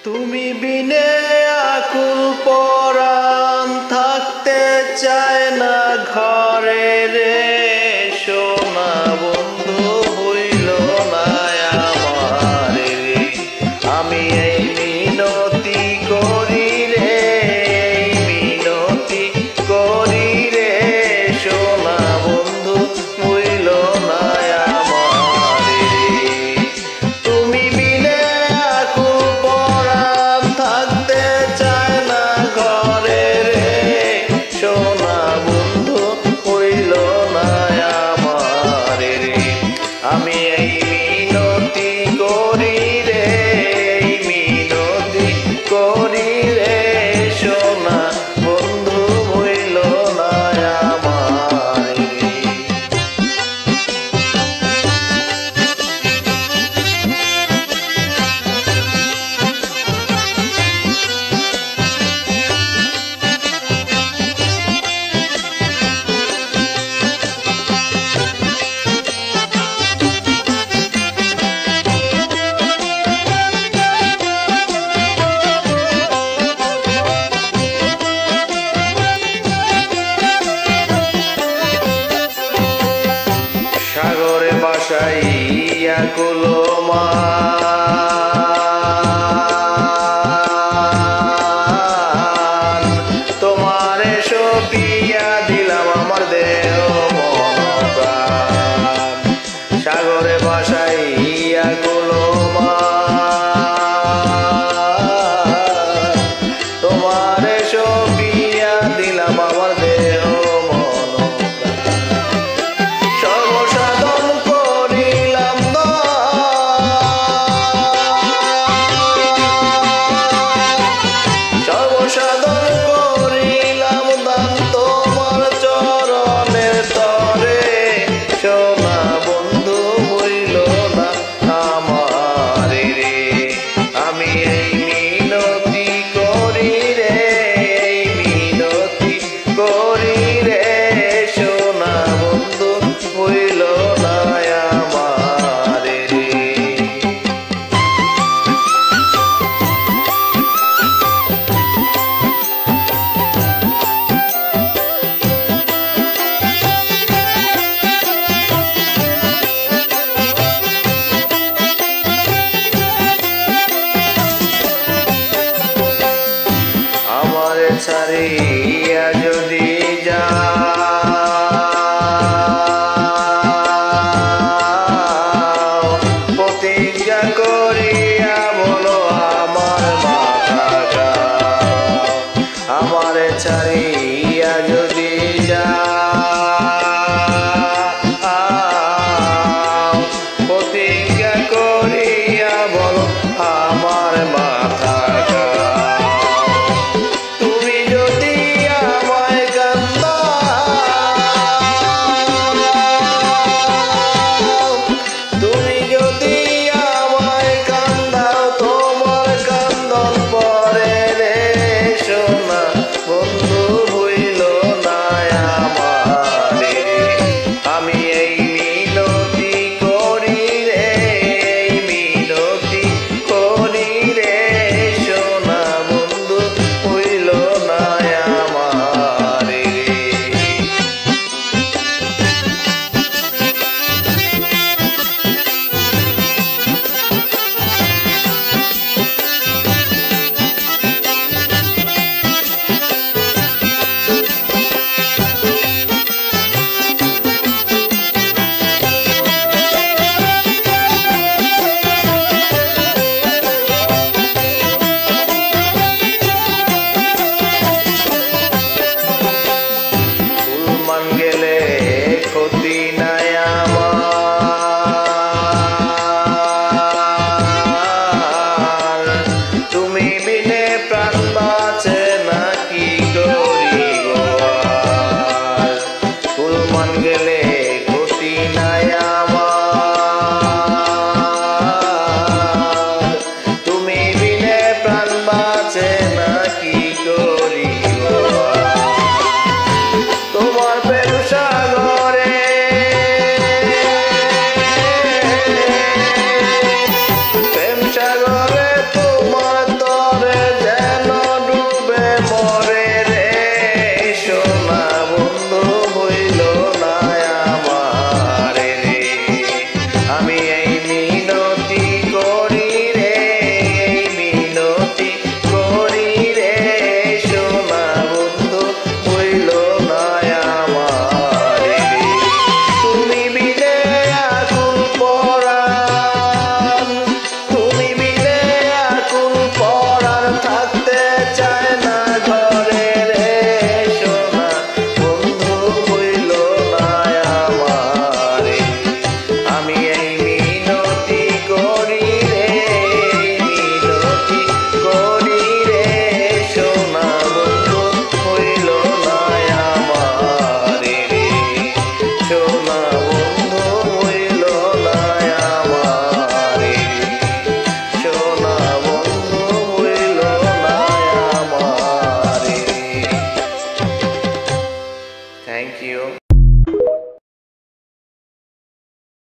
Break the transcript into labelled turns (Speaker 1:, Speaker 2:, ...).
Speaker 1: তুমি বিনে আকুল পরাণ থাকতে চায় না ঘরে রে সোনা বন্ধু হইল না আমার রে। আমি এই মিনতি করি রে, এই মিনতি করি রে সোনা বন্ধু হইল না আমার রে। তুমি বিনে আকুল পরাণ থাকতে চায় না ঘরে রে সোনা বন্ধু হইল না আমার রে। আমি এই মিনতি করি রে, এই মিনতি করি রে সোনা বন্ধু হইল না আমার রে। সাগরে বাসাইয়া কুলো মান তোমারে সপিয়া দিলাম আমার দেহ মন প্রাণ। সাগরে বাসাইয়া কুলো মান তোমারে সপিয়া দিলাম আমার দেহ মন সর্বসাধন করিলাম দান তোমার চরণের তরে সোনা বন্ধু হইল না আমার রে। আমি এই মিনতি করি রে, এই মিনতি করি রে সোনা বন্ধু হইল না আমার রে। আমারে ছাড়ি